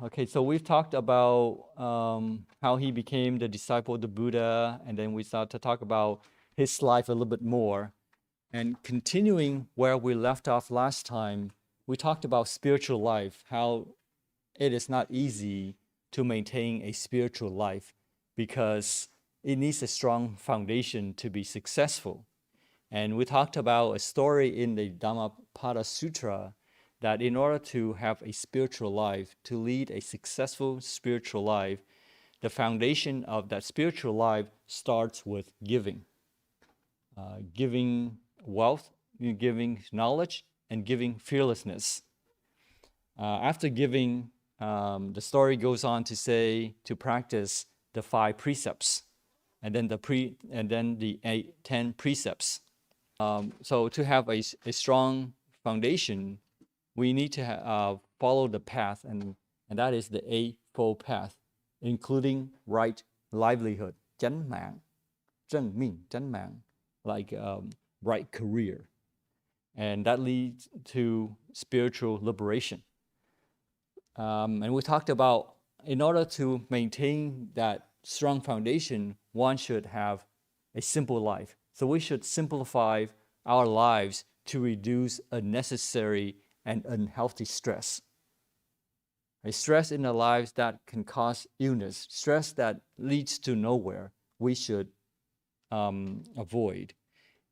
Okay, so we've talked about how he became the disciple of the Buddha, and then we start to talk about his life a little bit more. And continuing where we left off last time, we talked about spiritual life, how it is not easy to maintain a spiritual life because it needs a strong foundation to be successful. And we talked about a story in the Dhammapada Sutra that in order to have a spiritual life, to lead a successful spiritual life, the foundation of that spiritual life starts with giving. Giving wealth, giving knowledge, and giving fearlessness. After giving, the story goes on to say to practice the 5 precepts, and then the 10 precepts. So to have a strong foundation, we need to follow the path, and that is the Eightfold Path, including right livelihood, chánh mạng, chân minh, chánh mạng, like right career. And that leads to spiritual liberation. And we talked about in order to maintain that strong foundation, one should have a simple life. So we should simplify our lives to reduce unnecessary and unhealthy stress. A stress in our lives that can cause illness, stress that leads to nowhere, we should avoid.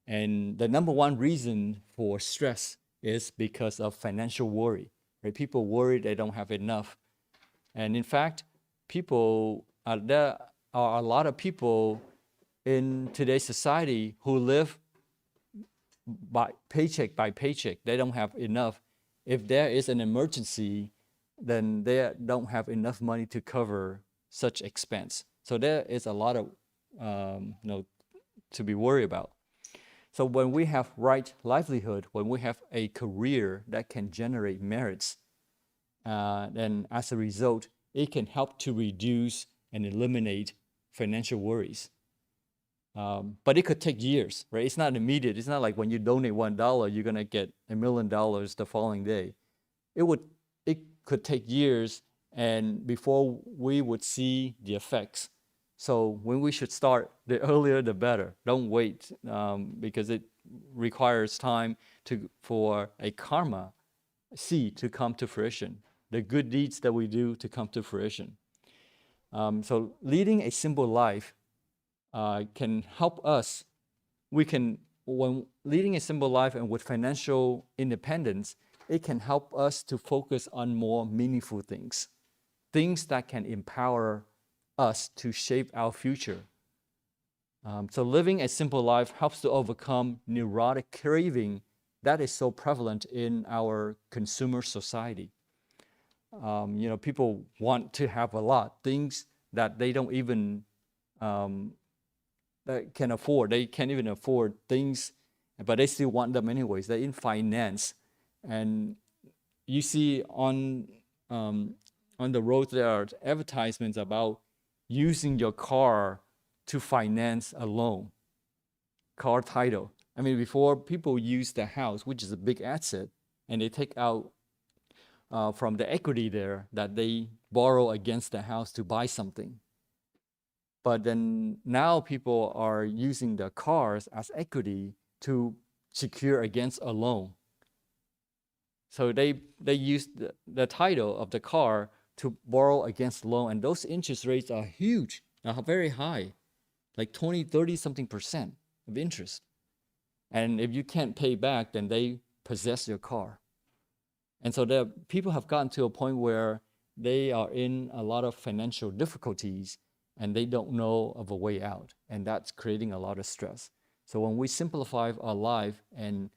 And the number one reason for stress is because of financial worry. Right? People worry they don't have enough. And in fact, there are a lot of people in today's society who live by paycheck. They don't have enough. If there is an emergency, then they don't have enough money to cover such expense. So there is a lot of to be worried about. So when we have right livelihood, when we have a career that can generate merits, then as a result, it can help to reduce and eliminate financial worries. But it could take years, right? It's not immediate. It's not like when you donate $1, you're gonna get $1 million the following day. It could take years, and before we would see the effects. So when we should start, the earlier the better. Don't wait, because it requires time for a karma seed to come to fruition, the good deeds that we do to come to fruition. So leading a simple life can help us. When leading a simple life and with financial independence, it can help us to focus on more meaningful things that can empower us to shape our future. So living a simple life helps to overcome neurotic craving that is so prevalent in our consumer society. People want to have a lot, things that they don't even that can afford. They can't even afford things, but they still want them anyways. They're in finance, and you see on the road there are advertisements about using your car to finance a loan, car title. I mean, before people use the house, which is a big asset, and they take out from the equity there that they borrow against the house to buy something. But then now people are using the cars as equity to secure against a loan. So they use the title of the car to borrow against loan, and those interest rates are huge, are very high, like 20, 30 something % of interest. And if you can't pay back, then they possess your car. And so people have gotten to a point where they are in a lot of financial difficulties and they don't know of a way out. And that's creating a lot of stress. So when we simplify our life, and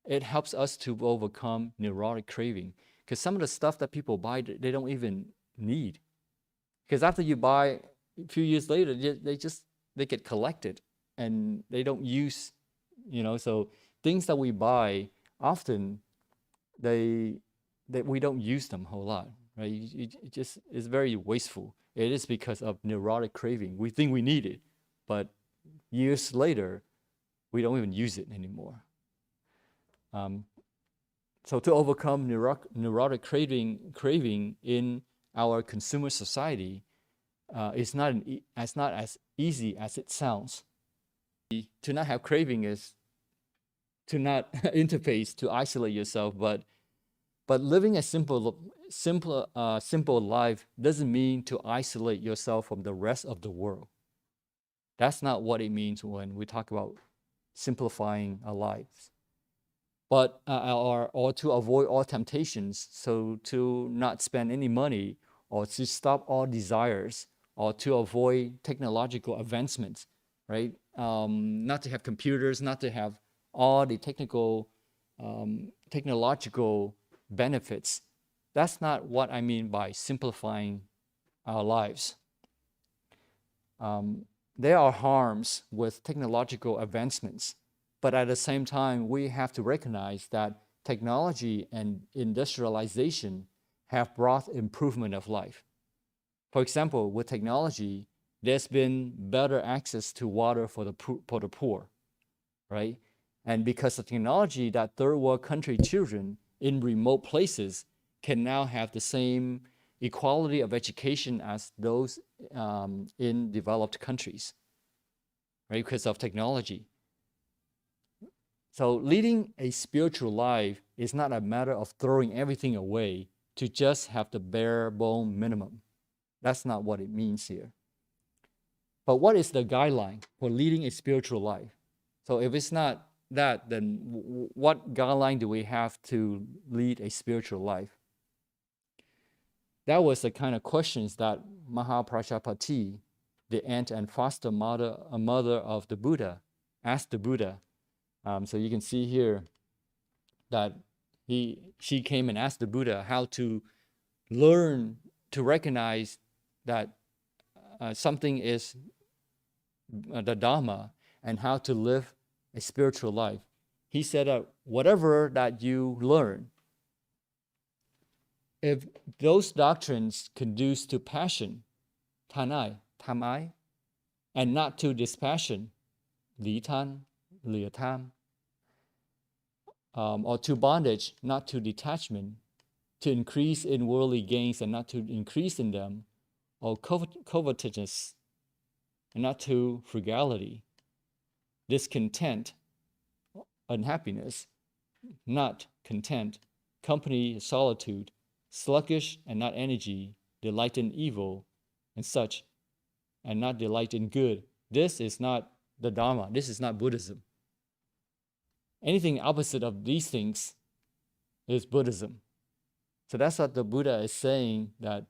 it helps us to overcome neurotic craving, because some of the stuff that people buy, they don't even need. Because after you buy, a few years later, they get collected and they don't use, so things that we buy often, that we don't use them a whole lot, right? It just is very wasteful. It is because of neurotic craving. We think we need it, but years later, we don't even use it anymore. So to overcome neurotic craving in our consumer society is not as easy as it sounds. To not have craving is to not interface, to isolate yourself, but living a simple life doesn't mean to isolate yourself from the rest of the world. That's not what it means when we talk about simplifying our lives. But or to avoid all temptations, so to not spend any money, or to stop all desires, or to avoid technological advancements, right? Not to have computers, not to have all the technological benefits. That's not what I mean by simplifying our lives. There are harms with technological advancements, but at the same time, we have to recognize that technology and industrialization have brought improvement of life. For example, with technology, there's been better access to water for the poor, right? And because of technology, that third world country children in remote places can now have the same equality of education as those in developed countries, right? Because of technology. So leading a spiritual life is not a matter of throwing everything away to just have the bare bone minimum. That's not what it means here. But what is the guideline for leading a spiritual life? So if it's not that, then what guideline do we have to lead a spiritual life? That was the kind of questions that Mahaprajapati, the aunt and foster mother of the Buddha, asked the Buddha. So you can see here that she came and asked the Buddha how to learn to recognize that something is the Dharma and how to live a spiritual life. He said that whatever that you learn, if those doctrines conduce to passion, tanai, tamai, and not to dispassion, litan, liatam, or to bondage, not to detachment, to increase in worldly gains and not to increase in them, or covetousness and not to frugality, discontent, unhappiness, not content, company, solitude, sluggish and not energy, delight in evil, and such, and not delight in good. This is not the Dharma. This is not Buddhism. Anything opposite of these things is Buddhism. So that's what the Buddha is saying, that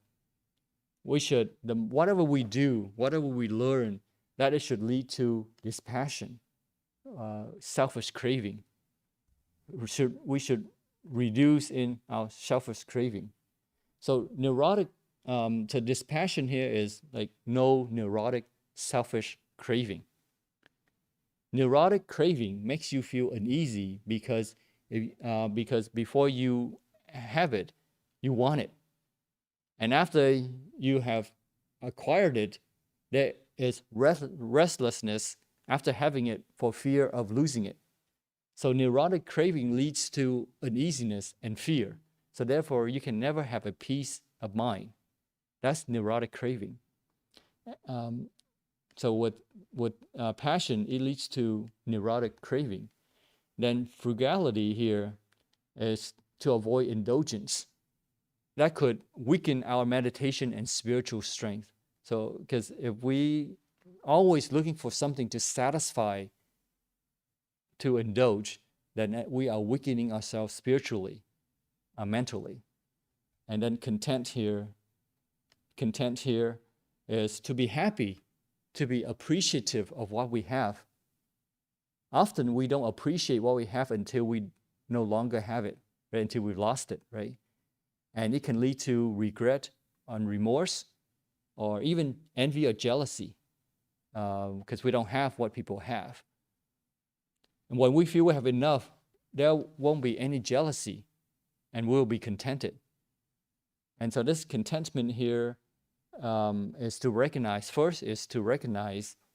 we should, whatever we do, whatever we learn, that it should lead to dispassion, selfish craving. We should reduce in our selfish craving. So neurotic, so dispassion here is like no neurotic, selfish craving. Neurotic craving makes you feel uneasy because before you have it, you want it. And after you have acquired it, there is restlessness after having it for fear of losing it. So neurotic craving leads to uneasiness and fear. So therefore, you can never have a peace of mind. That's neurotic craving. So with passion, it leads to neurotic craving. Then frugality here is to avoid indulgence. That could weaken our meditation and spiritual strength. So, because if we always looking for something to satisfy, to indulge, then we are weakening ourselves spiritually, mentally. And then content here is to be happy, to be appreciative of what we have. Often we don't appreciate what we have until we no longer have it, right? Until we've lost it, right? And it can lead to regret and remorse, or even envy or jealousy, because we don't have what people have. And when we feel we have enough, there won't be any jealousy, and we'll be contented. And so this contentment here is to recognize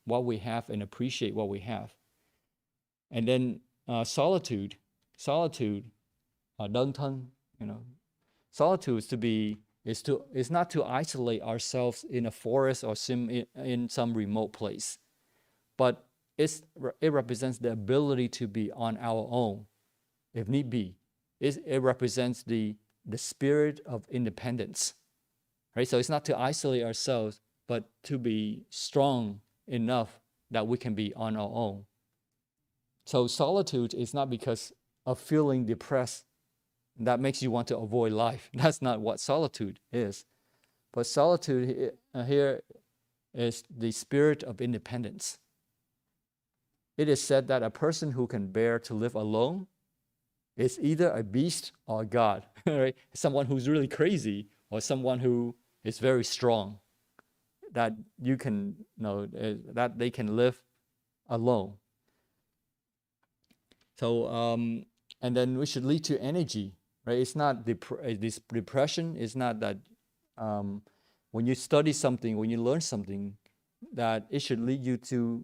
what we have and appreciate what we have. And then solitude, đơn thân, solitude is to be is not to isolate ourselves in a forest or in some remote place, but it represents the ability to be on our own, if need be. It represents the spirit of independence, right? So it's not to isolate ourselves, but to be strong enough that we can be on our own. So solitude is not because of feeling depressed that makes you want to avoid life. That's not what solitude is. But solitude here is the spirit of independence. It is said that a person who can bear to live alone is either a beast or a god, right? Someone who's really crazy or someone who is very strong, that you can that they can live alone. So and then we should lead to energy, right? It's not this depression is not that when you study something, when you learn something, that it should lead you to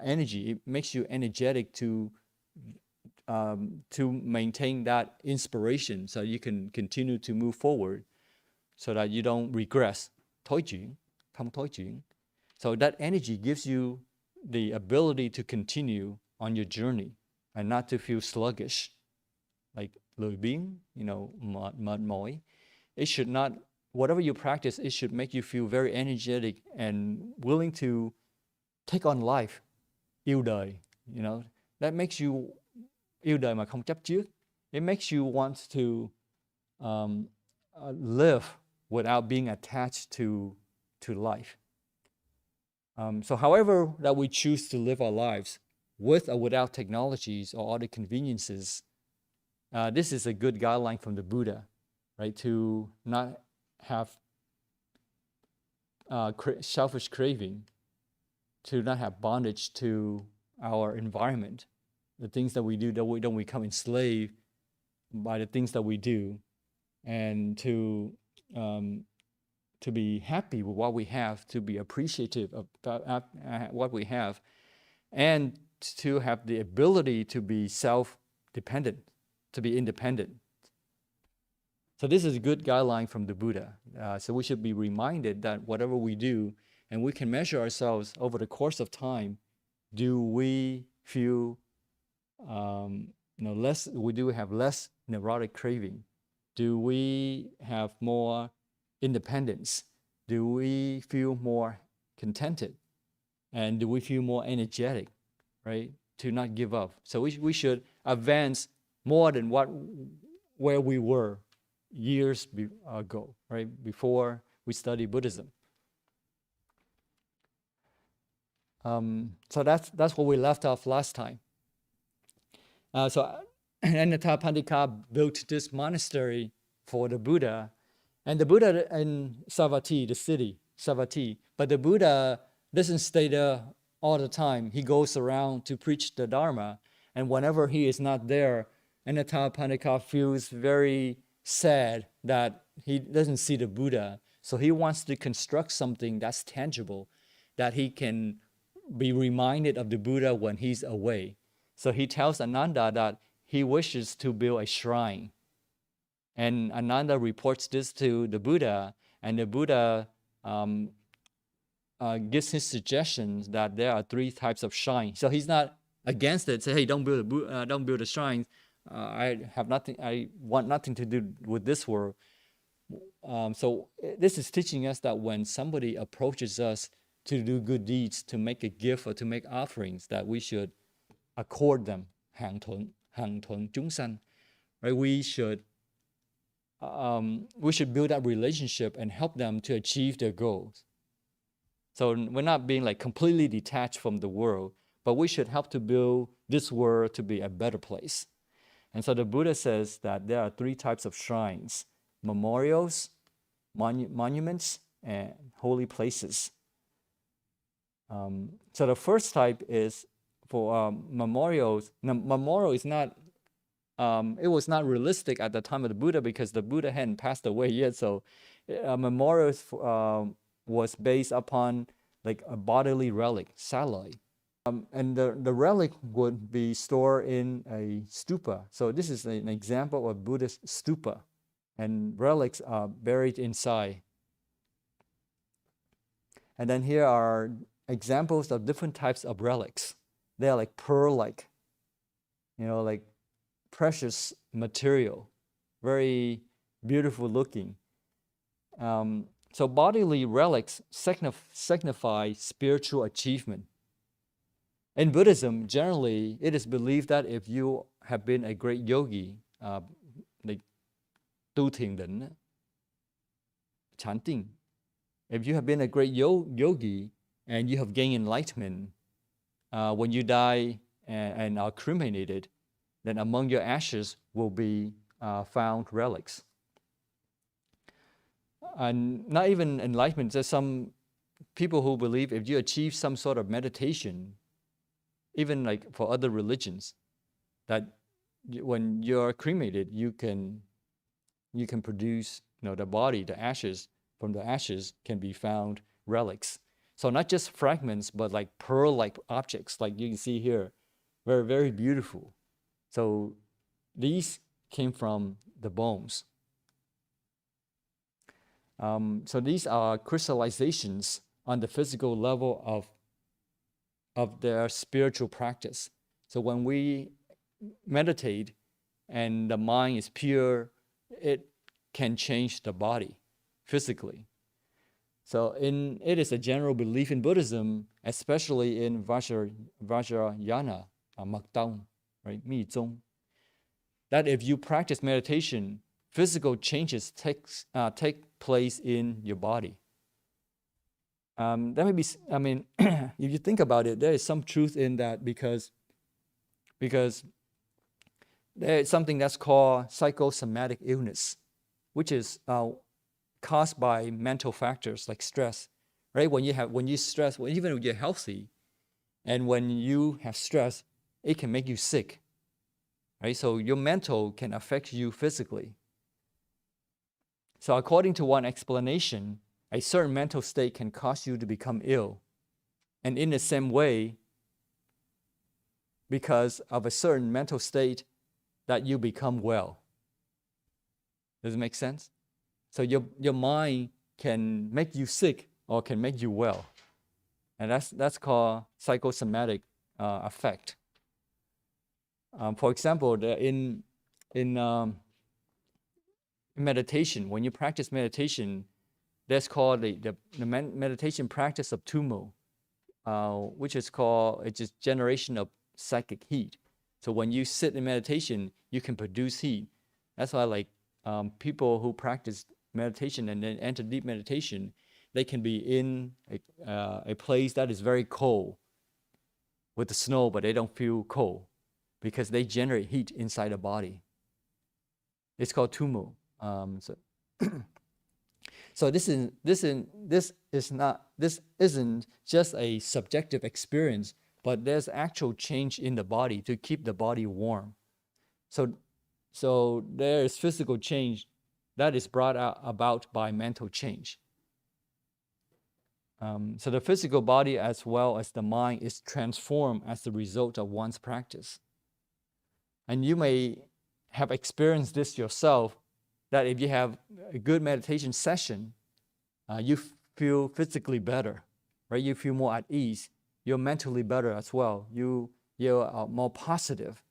energy. It makes you energetic to maintain that inspiration, so you can continue to move forward, so that you don't regress. Thối chuyển, không thối chuyển. So that energy gives you the ability to continue on your journey and not to feel sluggish, like lười biếng, mệt mỏi. It should not, whatever you practice, it should make you feel very energetic and willing to take on life. Yêu đời, that makes you yêu đời mà không chấp trước. It makes you want to live without being attached to life. So however that we choose to live our lives, with or without technologies or other conveniences, this is a good guideline from the Buddha, right? To not have selfish craving, to not have bondage to our environment, the things that we do, that we don't become enslaved by the things that we do, and to be happy with what we have, to be appreciative of what we have, and to have the ability to be self-dependent, to be independent. So this is a good guideline from the Buddha. So we should be reminded that whatever we do, and we can measure ourselves over the course of time, do we feel less? We do have less neurotic craving. Do we have more independence? Do we feel more contented? And do we feel more energetic, right? To not give up. So we should advance more than where we were years ago, right? Before we studied Buddhism. So that's what we left off last time. So Anathapindika built this monastery for the Buddha, and the Buddha in Savatthi, the city, Savatthi. But the Buddha doesn't stay there all the time. He goes around to preach the Dharma, and whenever he is not there, Anathapindika feels very sad that he doesn't see the Buddha. So he wants to construct something that's tangible, that he can be reminded of the Buddha when he's away. So he tells Ananda that he wishes to build a shrine. And Ananda reports this to the Buddha, and the Buddha gives his suggestions that there are 3 types of shrine. So he's not against it. Say, hey, don't build a shrine. I want nothing to do with this world. So this is teaching us that when somebody approaches us to do good deeds, to make a gift or to make offerings, that we should accord them, hàng thuận chúng sanh, right? We should build that relationship and help them to achieve their goals. So we're not being like completely detached from the world, but we should help to build this world to be a better place. And so the Buddha says that there are 3 types of shrines: memorials, monuments, and holy places. So the first type is for memorials. Now, memorial is not, it was not realistic at the time of the Buddha because the Buddha hadn't passed away yet. So memorials was based upon like a bodily relic, salai. And the relic would be stored in a stupa. So this is an example of Buddhist stupa. and relics are buried inside. And then here are examples of different types of relics. They are like pearl-like, like precious material, very beautiful looking. So bodily relics signify spiritual achievement. In Buddhism, generally, it is believed that if you have been a great yogi, like tu thiền định, chanting, if you have been a great yogi and you have gained enlightenment, when you die and are cremated, then among your ashes will be found relics. And not even enlightenment, there's some people who believe if you achieve some sort of meditation, even like for other religions, that when you're cremated, you can produce, the body, the ashes, from the ashes can be found relics. So not just fragments, but like pearl-like objects, like you can see here, very, very beautiful. So these came from the bones. So these are crystallizations on the physical level of their spiritual practice. So when we meditate and the mind is pure, it can change the body physically. So it is a general belief in Buddhism, especially in Vajrayana, Magdong, right, Mi Zong, that if you practice meditation, physical changes take place in your body. That may be, if you think about it, there is some truth in that because there is something that's called psychosomatic illness, which is caused by mental factors like stress, right? When you stress, even when you're healthy, and when you have stress, it can make you sick, right? So your mental can affect you physically. So according to one explanation, a certain mental state can cause you to become ill. And in the same way, because of a certain mental state, that you become well. Does it make sense? So your mind can make you sick or can make you well. And that's called psychosomatic effect. For example, in meditation, when you practice meditation, that's called the meditation practice of tumo, which is called, it's just generation of psychic heat. So when you sit in meditation, you can produce heat. That's why like people who practice meditation and then enter deep meditation, they can be in a place that is very cold with the snow, but they don't feel cold because they generate heat inside the body. It's called tumo. So this isn't just a subjective experience, but there's actual change in the body to keep the body warm. So there is physical change that is brought about by mental change. So the physical body as well as the mind is transformed as the result of one's practice. And you may have experienced this yourself, that if you have a good meditation session, you feel physically better, right? You feel more at ease. You're mentally better as well. You're more positive,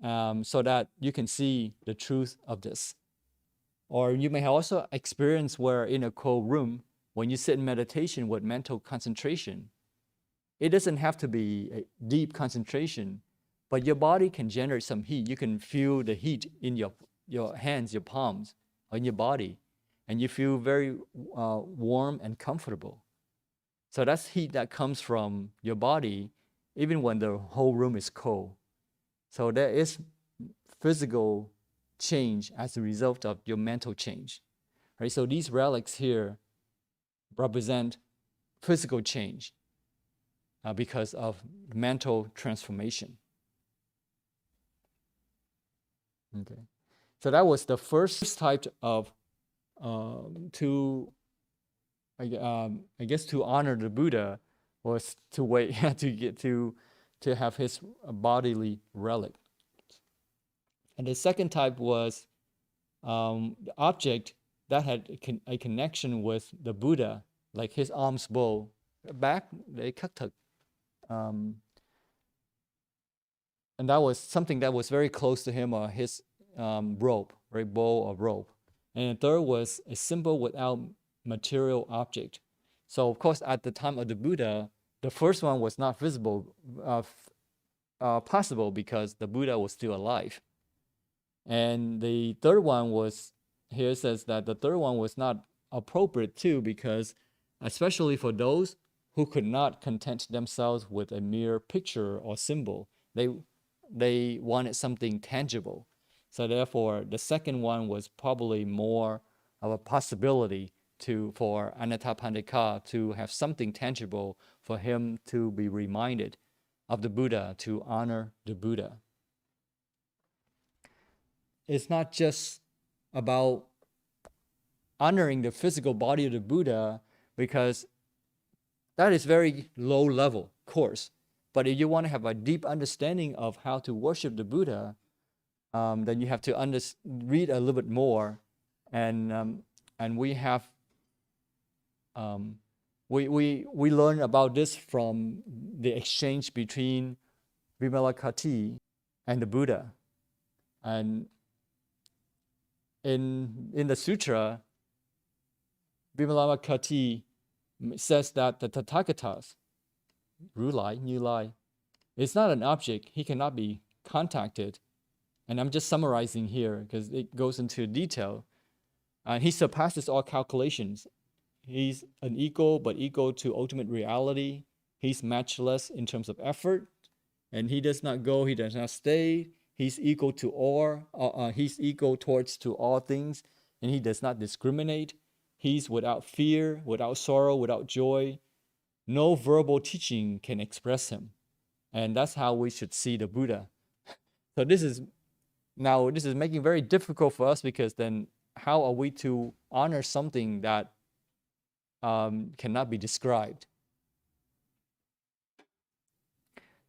so that you can see the truth of this. Or you may also experience where in a cold room, when you sit in meditation with mental concentration, it doesn't have to be a deep concentration, but your body can generate some heat. You can feel the heat in your hands, your palms, or in your body, and you feel very warm and comfortable. So that's heat that comes from your body, even when the whole room is cold. So there is physical change as a result of your mental change, right? So these relics here represent physical change because of mental transformation. Okay, so that was the first type of I guess to honor the Buddha was to wait to have his bodily relic. And the second type was the object that had a connection with the Buddha, like his alms bowl, back they khắc um, and that was something that was very close to him, or his robe, right, bowl or robe. And the third was a symbol without material object. So of course, at the time of the Buddha, the first one was not visible, possible because the Buddha was still alive. And the third one was, here it says that the third one was not appropriate too, because especially for those who could not content themselves with a mere picture or symbol, they wanted something tangible. So therefore, the second one was probably more of a possibility for Anathapindika to have something tangible, for him to be reminded of the Buddha, to honor the Buddha. It's not just about honoring the physical body of the Buddha, because that is very low level course. But if you want to have a deep understanding of how to worship the Buddha, then you have to read a little bit more, and we have we learn about this from the exchange between Vimalakkhati and the Buddha. And in the sutra, Vimalakkhati says that the Tathagatas, Rulai, Như Lai, is not an object. He cannot be contacted. And I'm just summarizing here because it goes into detail. And he surpasses all calculations. He's an equal, but equal to ultimate reality. He's matchless in terms of effort. And he does not go, he does not stay. He's equal to all, he's equal towards to all things, and he does not discriminate. He's without fear, without sorrow, without joy. No verbal teaching can express him. And that's how we should see the Buddha. So this is making very difficult for us, because then how are we to honor something that cannot be described?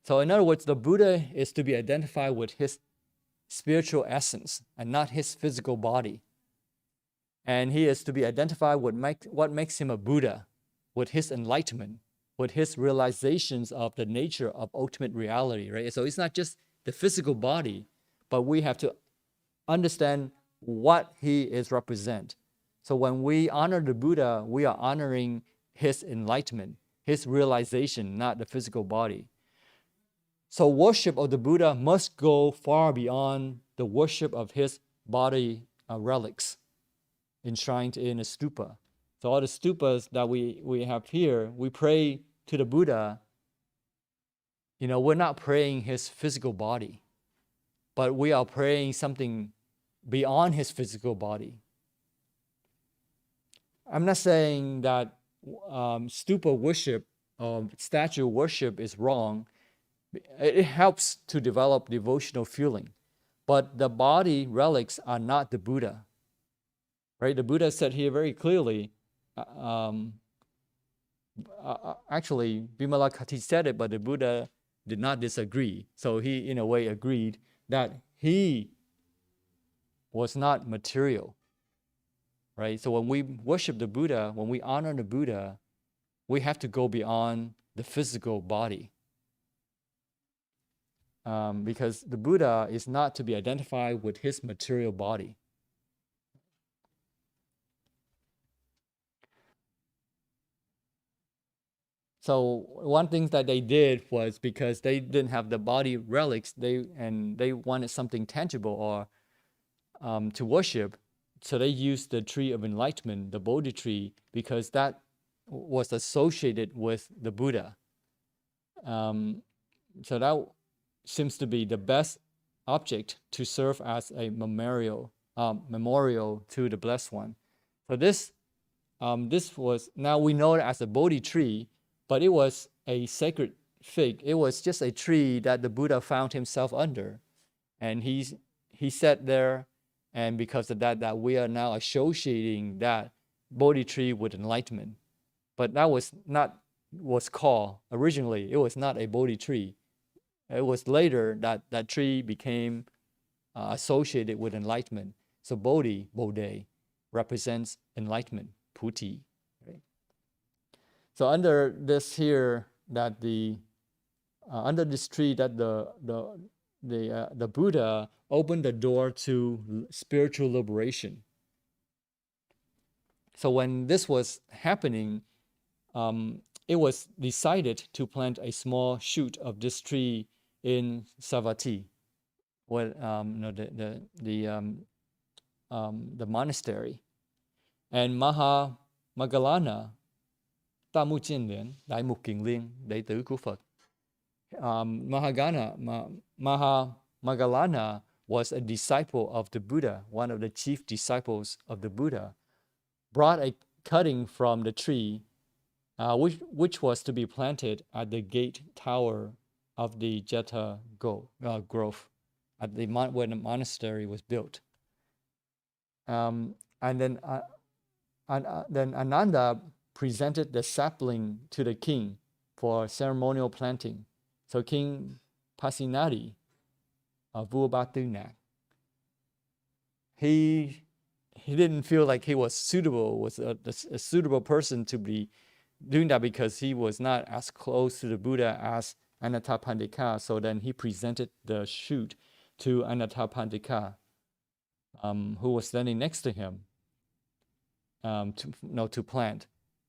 So in other words, the Buddha is to be identified with his spiritual essence and not his physical body. And he is to be identified with what makes him a Buddha, with his enlightenment, with his realizations of the nature of ultimate reality, right? So it's not just the physical body, but we have to understand what he is represent. So when we honor the Buddha, we are honoring his enlightenment, his realization, not the physical body. So worship of the Buddha must go far beyond the worship of his body relics enshrined in a stupa. So all the stupas that we have here, we pray to the Buddha. We're not praying his physical body, but we are praying something beyond his physical body. I'm not saying that stupa worship, statue worship is wrong. It helps to develop devotional feeling, but the body relics are not the Buddha, right? The Buddha said here very clearly, actually Vimalakkhati said it, but the Buddha did not disagree. So he in a way agreed that he was not material, right? So when we worship the Buddha, when we honor the Buddha, we have to go beyond the physical body. Because the Buddha is not to be identified with his material body. So one thing that they did was, because they didn't have the body relics, they wanted something tangible or to worship. So they used the tree of enlightenment, the Bodhi tree, because that was associated with the Buddha. So that seems to be the best object to serve as a memorial to the Blessed One. So this was, now we know it as a Bodhi tree, but it was a sacred fig. It was just a tree that the Buddha found himself under, and he sat there, and because of that we are now associating that Bodhi tree with enlightenment. But that was not was called originally. It was not a Bodhi tree. It was later that that tree became associated with enlightenment. So Bodhi, represents enlightenment, Puti. Right? So under this here, that under this tree, that the Buddha opened the door to spiritual liberation. So when this was happening, it was decided to plant a small shoot of this tree in Savatthi, where the monastery. And Mahamoggallana, Ta Mu Chien Lien, Đại Mục Kiền Liên, đệ tử của Phật. Mahamoggallana was a disciple of the Buddha, one of the chief disciples of the Buddha, brought a cutting from the tree, which was to be planted at the gate tower of the Jeta grove, at the where the monastery was built. And then Ananda presented the sapling to the king for ceremonial planting. So King Pasinadi of Vuabatunak, he didn't feel like he was a suitable person to be doing that, because he was not as close to the Buddha as Anathapindika. So then he presented the shoot to Anathapindika, who was standing next to him, to plant.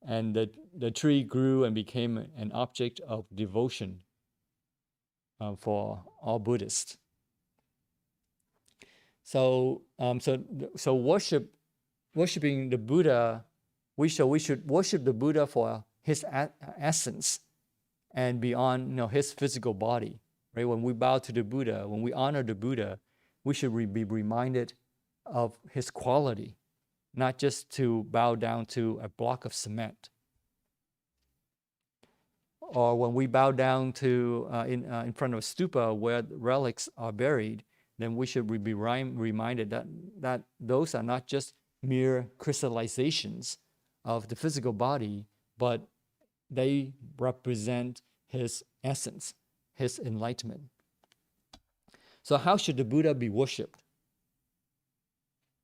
And the tree grew and became an object of devotion for all Buddhists. So worshiping the Buddha, we should worship the Buddha for his essence and beyond his physical body. Right? When we bow to the Buddha, when we honor the Buddha, we should be reminded of his quality, not just to bow down to a block of cement. Or when we bow down to in front of a stupa where relics are buried, then we should be reminded that those are not just mere crystallizations of the physical body, but they represent his essence, his enlightenment. So how should the Buddha be worshipped?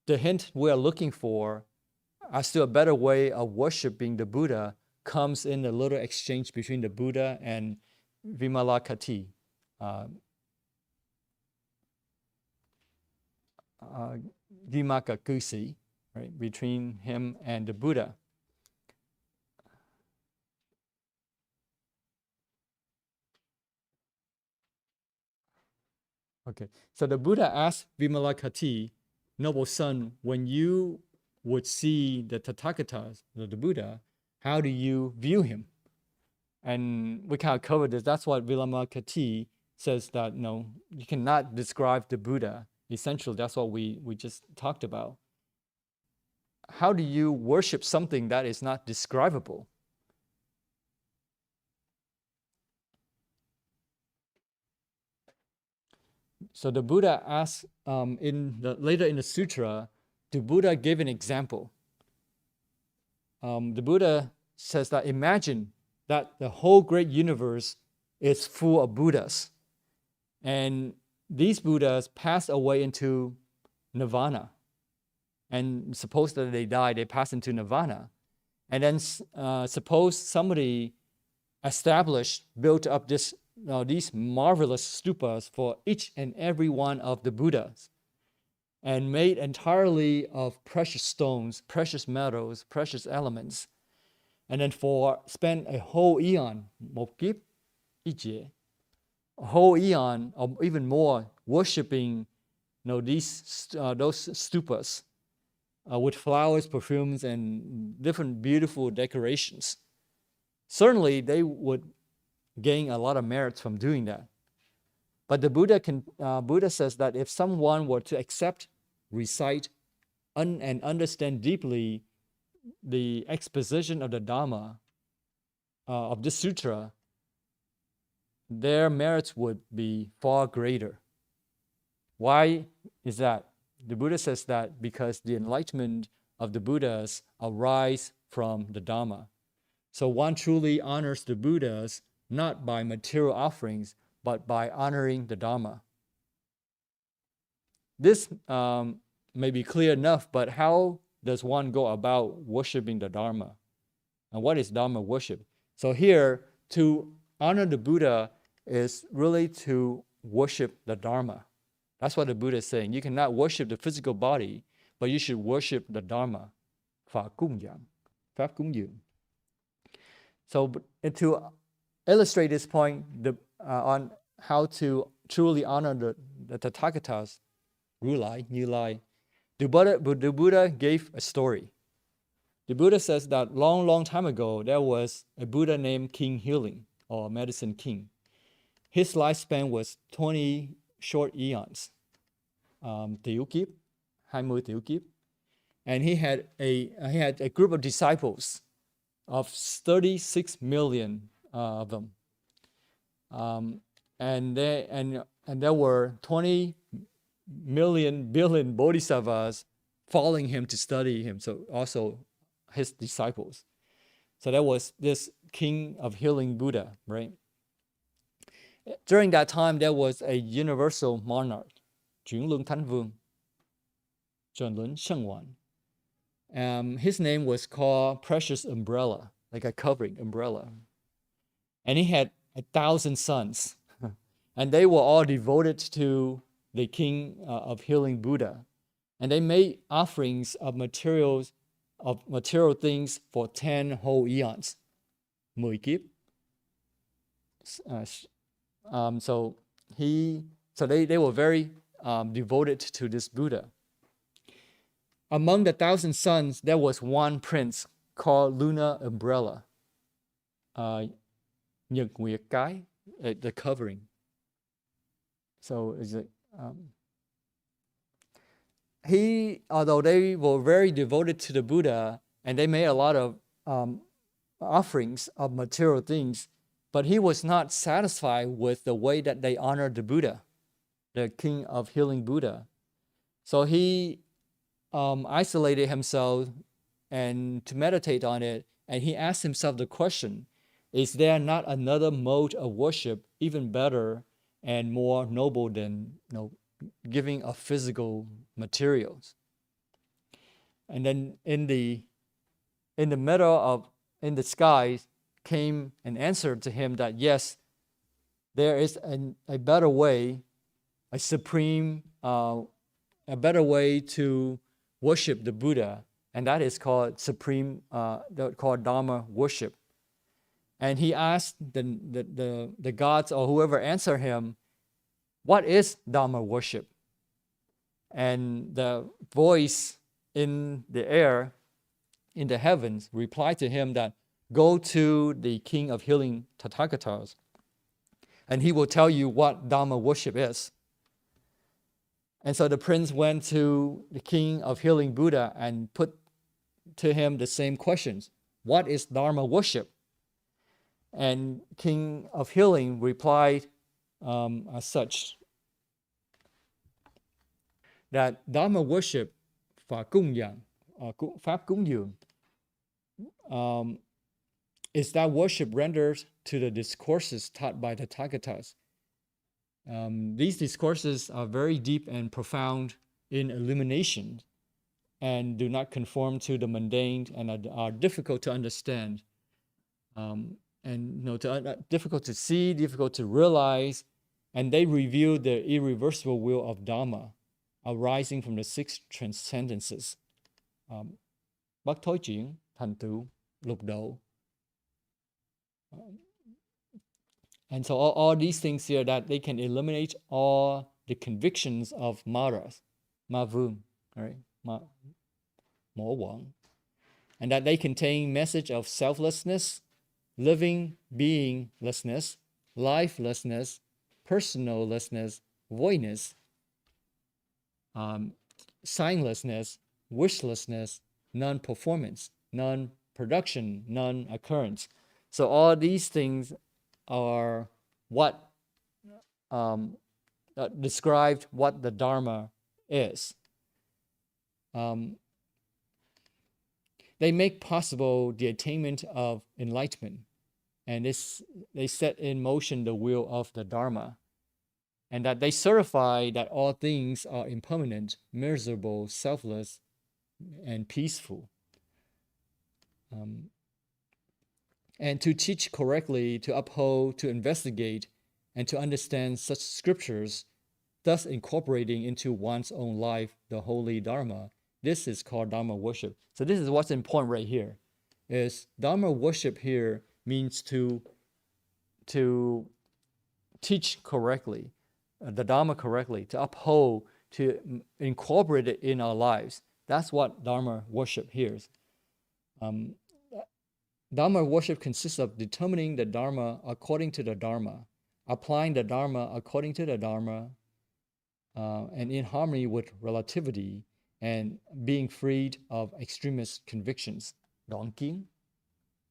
The hint we are looking for as to a better way of worshiping the Buddha comes in the little exchange between the Buddha and Vimalakkhati, Vimakakusi, right, between him and the Buddha. Okay, so the Buddha asked Vimalakkhati, noble son, when you would see the Tathagata, the Buddha, how do you view him? And we kind of covered this. That's what Vimalakkhati says, that you cannot describe the Buddha. Essentially, that's what we just talked about. How do you worship something that is not describable? So the Buddha asks, later in the sutra, the Buddha gave an example. The Buddha says that imagine that the whole great universe is full of Buddhas. And these Buddhas pass away into nirvana. And suppose that they die, they pass into nirvana. And then suppose somebody built up these marvelous stupas for each and every one of the Buddhas, and made entirely of precious stones, precious metals, precious elements. And then spend a whole eon, một kiếp, a whole eon or even more, worshiping those stupas with flowers, perfumes, and different beautiful decorations. Certainly, they would gain a lot of merits from doing that. But the Buddha says that if someone were to accept, recite, and understand deeply the exposition of the Dhamma, of this sutra, their merits would be far greater. Why is that? The Buddha says that because the enlightenment of the Buddhas arise from the Dhamma. So one truly honors the Buddhas not by material offerings, but by honoring the Dhamma. This maybe clear enough, but how does one go about worshiping the Dharma? And what is Dharma worship? So here, to honor the Buddha is really to worship the Dharma. That's what the Buddha is saying. You cannot worship the physical body, but you should worship the Dharma. Pháp cúng dường. Pháp cúng dường. So to illustrate this point on how to truly honor the Tathagatas, Ru Lai, Như Lai, the Buddha gave a story. The Buddha says that long time ago, there was a Buddha named King Healing, or Medicine King. His lifespan was 20 short eons, tiểu kiếp, 20 tiểu kiếp. And he had a group of disciples of 36 million of them. And there were 20 billion bodhisattvas following him to study him, so also his disciples. So that was this king of healing Buddha, right? During that time, there was a universal monarch, Chuyển Luân Thánh Vương, Trần Luân Sheng Wan. His name was called Precious Umbrella, like a covering umbrella. And he had 1,000 sons. And they were all devoted to the king of healing Buddha. And they made offerings of material things for 10 whole eons. 10 kiếp. So they were very devoted to this Buddha. Among the 1,000 sons, there was one prince called Lunar Umbrella. Nhật Nguyệt Cái, the covering. So although they were very devoted to the Buddha and they made a lot of offerings of material things, but he was not satisfied with the way that they honored the Buddha, the king of healing Buddha. So he isolated himself and to meditate on it, and he asked himself the question, is there not another mode of worship even better and more noble than giving of physical materials? And then in the sky came an answer to him that yes, there is a better way, a better way to worship the Buddha, and that is called called Dharma worship. And he asked the gods or whoever answered him, what is Dharma worship? And the voice in the air, in the heavens, replied to him that go to the king of healing Tathagatas, and he will tell you what Dharma worship is. And so the prince went to the king of healing Buddha and put to him the same questions. What is Dharma worship? And king of healing replied as such, that Dharma worship, Pháp cúng dường, is that worship rendered to the discourses taught by the Tathagatas. These discourses are very deep and profound in illumination and do not conform to the mundane and are difficult to understand. Difficult to see, difficult to realize, and they reveal the irreversible will of Dharma arising from the six transcendences. Bất thối chuyển, thành tựu, lục độ. And so all these things here, that they can eliminate all the convictions of maras, ma vương, right? Mổ quẩn. And that they contain message of selflessness, living beinglessness, lifelessness, personallessness, voidness, signlessness, wishlessness, non-performance, non-production, non-occurrence. So all these things are what described what the Dharma is. They make possible the attainment of enlightenment, and they set in motion the wheel of the Dharma. and that they certify that all things are impermanent, miserable, selfless, and peaceful. And to teach correctly, to uphold, to investigate, and to understand such scriptures, thus incorporating into one's own life the holy Dharma. This is called Dharma worship. So this is what's important right here, is Dharma worship here means to teach correctly, the Dharma correctly, to uphold, to incorporate it in our lives. That's what Dharma worship here is. Dharma worship consists of determining the Dharma according to the Dharma, applying the Dharma according to the Dharma, and in harmony with relativity, and being freed of extremist convictions. 断经,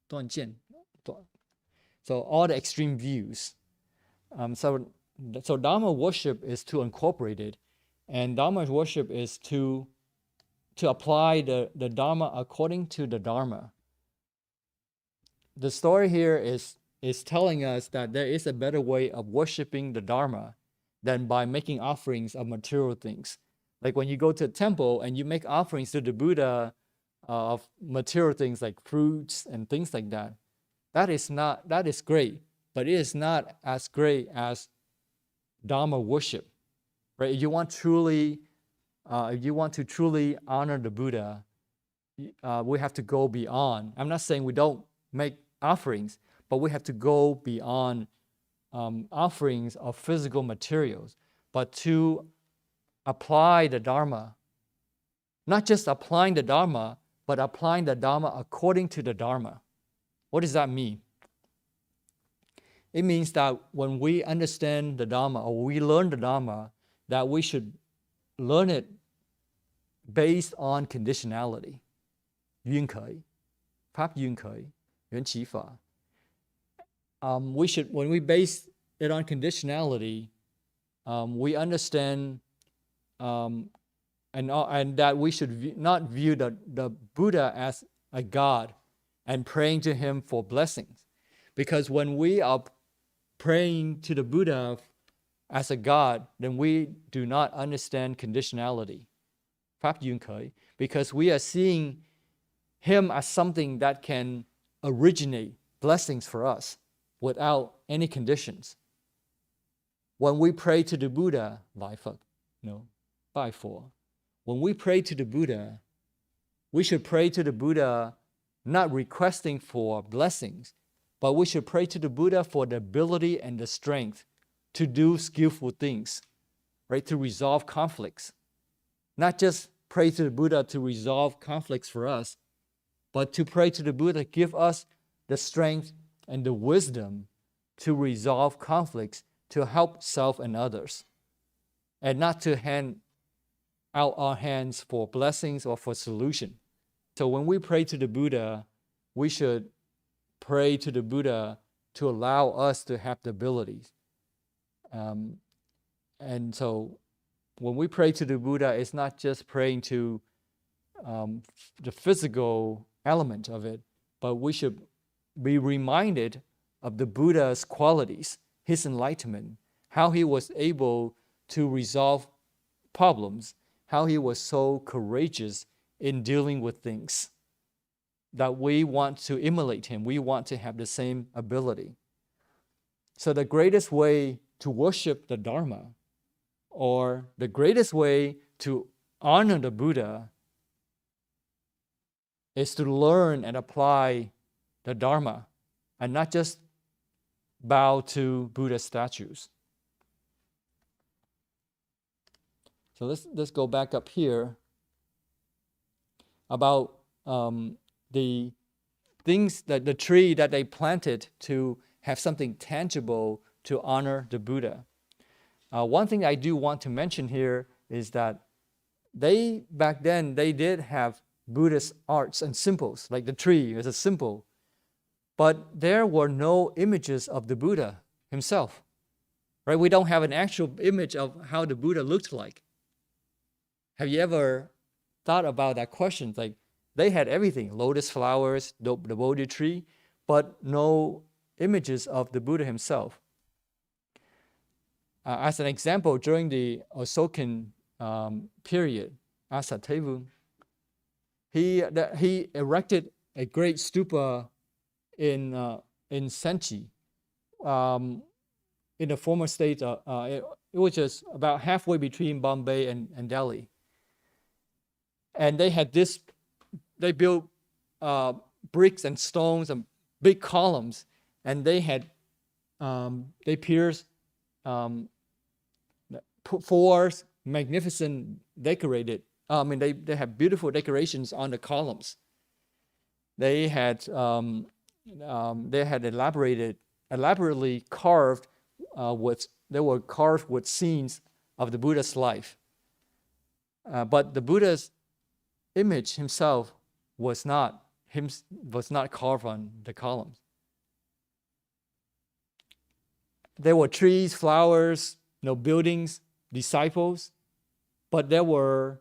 断见, so all the extreme views. So Dharma worship is to incorporate it, and Dharma worship is to apply the Dharma according to the Dharma. The story here is telling us that there is a better way of worshiping the Dharma than by making offerings of material things. Like when you go to a temple and you make offerings to the Buddha of material things like fruits and things like that, that is great, but it is not as great as Dharma worship, right? If you want to truly honor the Buddha, we have to go beyond. I'm not saying we don't make offerings, but we have to go beyond offerings of physical materials, but to apply the Dharma. Not just applying the Dharma, but applying the Dharma according to the Dharma. What does that mean? It means that when we understand the Dharma, or we learn the Dharma, that we should learn it based on conditionality. 允可以, 法允可以, 缘起法. We should, when we base it on conditionality, we understand and that we should not view the Buddha as a God and praying to him for blessings. Because when we are praying to the Buddha as a God, then we do not understand conditionality. 法允可以, because we are seeing him as something that can originate blessings for us without any conditions. When we pray to the Buddha, 来佛, no, 拜佛. When we pray to the Buddha, we should pray to the Buddha not requesting for blessings, but we should pray to the Buddha for the ability and the strength to do skillful things, right? To resolve conflicts. Not just pray to the Buddha to resolve conflicts for us, but to pray to the Buddha, give us the strength and the wisdom to resolve conflicts, to help self and others, and not to hand out our hands for blessings or for solution. So when we pray to the Buddha, we should pray to the Buddha to allow us to have the abilities. And so when we pray to the Buddha, it's not just praying to the physical element of it, but we should be reminded of the Buddha's qualities, his enlightenment, how he was able to resolve problems, how he was so courageous in dealing with things, that we want to emulate him. We want to have the same ability. So the greatest way to worship the Dharma, or the greatest way to honor the Buddha, is to learn and apply the Dharma and not just bow to Buddha statues. So let's go back up here about the things that the tree that they planted to have something tangible to honor the Buddha. One thing I do want to mention here is that back then they did have Buddhist arts and symbols, like the tree is a symbol, but there were no images of the Buddha himself, right? We don't have an actual image of how the Buddha looked like. Have you ever thought about that question? Like, they had everything, lotus flowers, the Bodhi tree, but no images of the Buddha himself. As an example, during the Asokan period, Asatevu, he erected a great stupa in Senchi, in the former state. It was just about halfway between Bombay and Delhi, and they built bricks and stones and big columns, and they pierced four magnificent decorated. They have beautiful decorations on the columns. They had elaborately carved they were carved with scenes of the Buddha's life. But the Buddha's image himself was not carved on the columns. There were trees, flowers, buildings, disciples, but there were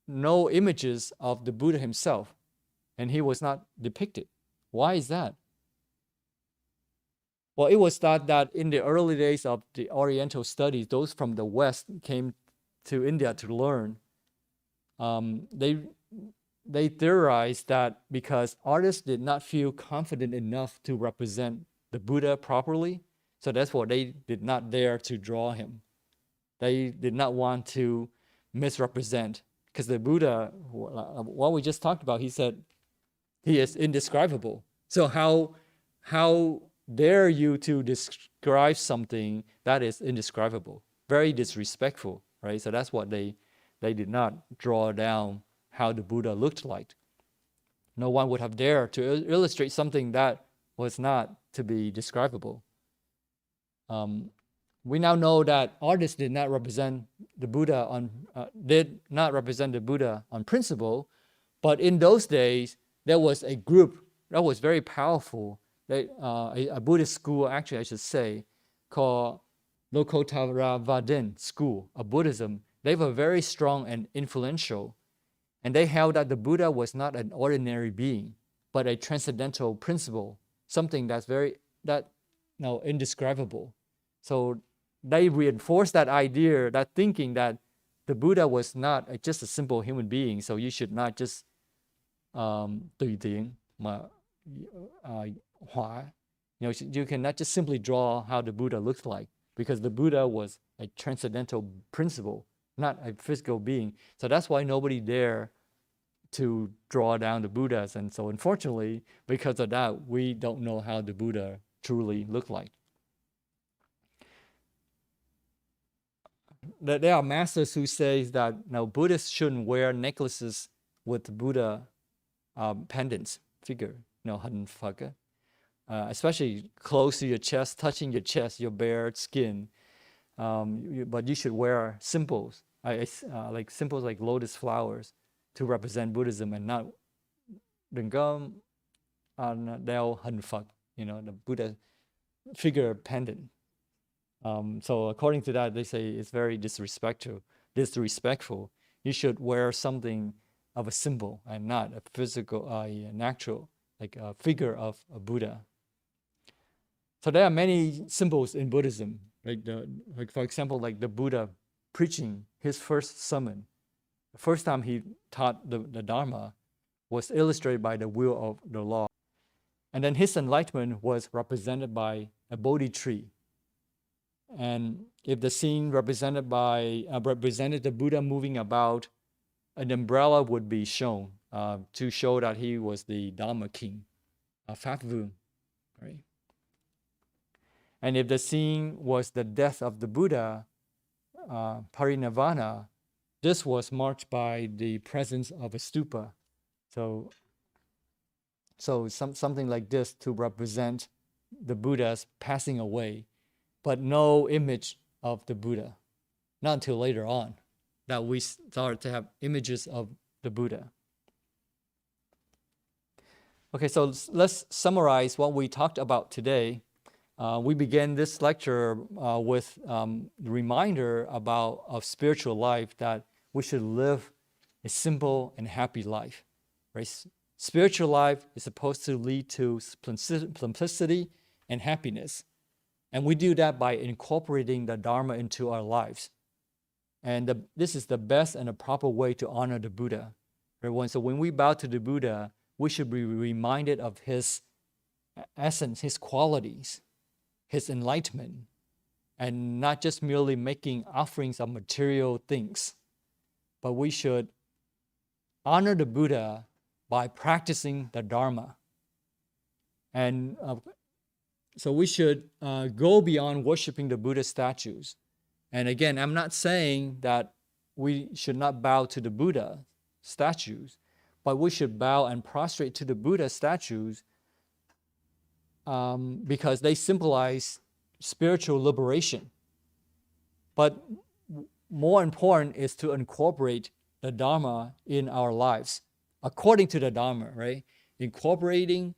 no images of the Buddha himself, and he was not depicted. Why is that? Well, it was thought that in the early days of the Oriental studies, those from the West came to India to learn. They theorized that because artists did not feel confident enough to represent the Buddha properly, so that's why they did not dare to draw him. They did not want to misrepresent, because the Buddha, what we just talked about, he said he is indescribable. So how dare you to describe something that is indescribable? Very disrespectful, right? So that's what they did not draw down how the Buddha looked like. No one would have dared to illustrate something that was not to be describable. We now know that artists did not represent the Buddha on principle, but in those days there was a group that was very powerful, a Buddhist school, actually I should say, called Lokottara school of Buddhism. They were very strong and influential, and they held that the Buddha was not an ordinary being, but a transcendental principle, something that's indescribable. So they reinforced that idea, that thinking that the Buddha was not just a simple human being, so you should not just tùy tiện mà họa. You cannot just simply draw how the Buddha looked like, because the Buddha was a transcendental principle, not a physical being. So that's why nobody dared to draw down the Buddhas. And so unfortunately, because of that, we don't know how the Buddha truly looked like. There are masters who say that Buddhists shouldn't wear necklaces with Buddha pendants, figure, hình Phật, especially close to your chest, touching your chest, your bare skin. But you should wear symbols, like symbols like lotus flowers, to represent Buddhism, and not đừng có đeo hình Phật, the Buddha figure pendant. So according to that, they say it's very disrespectful. You should wear something of a symbol and not a physical, an actual, like a figure of a Buddha. So there are many symbols in Buddhism, like for example, like the Buddha preaching his first sermon. The first time he taught the Dharma was illustrated by the wheel of the law. And then his enlightenment was represented by a Bodhi tree. And if the scene represented the Buddha moving about, an umbrella would be shown to show that he was the Dharma king, Pháp Vương, right? And if the scene was the death of the Buddha, Parinirvana, this was marked by the presence of a stupa. So something like this to represent the Buddha's passing away, but no image of the Buddha. Not until later on that we start to have images of the Buddha. Okay, so let's summarize what we talked about today. We began this lecture with the reminder of spiritual life, that we should live a simple and happy life. Right? Spiritual life is supposed to lead to simplicity and happiness. And we do that by incorporating the Dharma into our lives. And this is the best and the proper way to honor the Buddha. Everyone, so when we bow to the Buddha, we should be reminded of his essence, his qualities, his enlightenment, and not just merely making offerings of material things. But we should honor the Buddha by practicing the Dharma. And so we should go beyond worshiping the Buddha statues. And again, I'm not saying that we should not bow to the Buddha statues, but we should bow and prostrate to the Buddha statues because they symbolize spiritual liberation. But more important is to incorporate the Dharma in our lives, according to the Dharma, right? Incorporating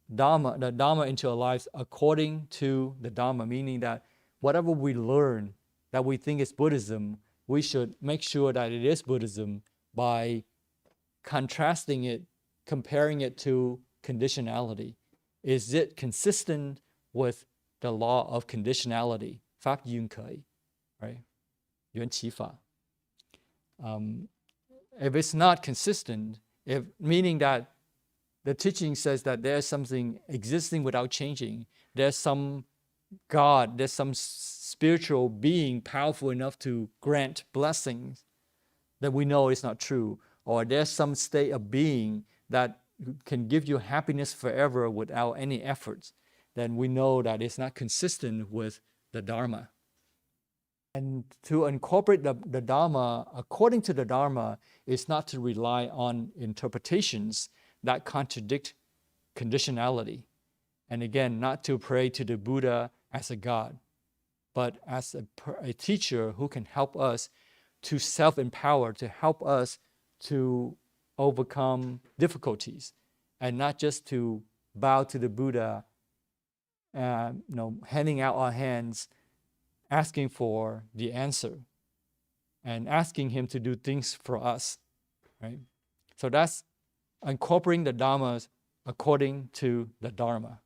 the Dharma into our lives according to the Dharma, meaning that whatever we learn that we think is Buddhism, we should make sure that it is Buddhism by contrasting it, comparing it to conditionality. Is it consistent with the law of conditionality? Pháp duyên khởi, right? 缘起法. If it's not consistent, meaning that the teaching says that there's something existing without changing, there's some God, there's some spiritual being powerful enough to grant blessings, that we know is not true. Or there's some state of being that can give you happiness forever without any efforts, then we know that it's not consistent with the Dharma. And to incorporate the Dharma according to the Dharma is not to rely on interpretations that contradict conditionality. And again, not to pray to the Buddha as a God, but as a teacher who can help us to self-empower, to help us to overcome difficulties, and not just to bow to the Buddha, handing out our hands, asking for the answer, and asking him to do things for us, right? So that's incorporating the Dhammas according to the Dharma.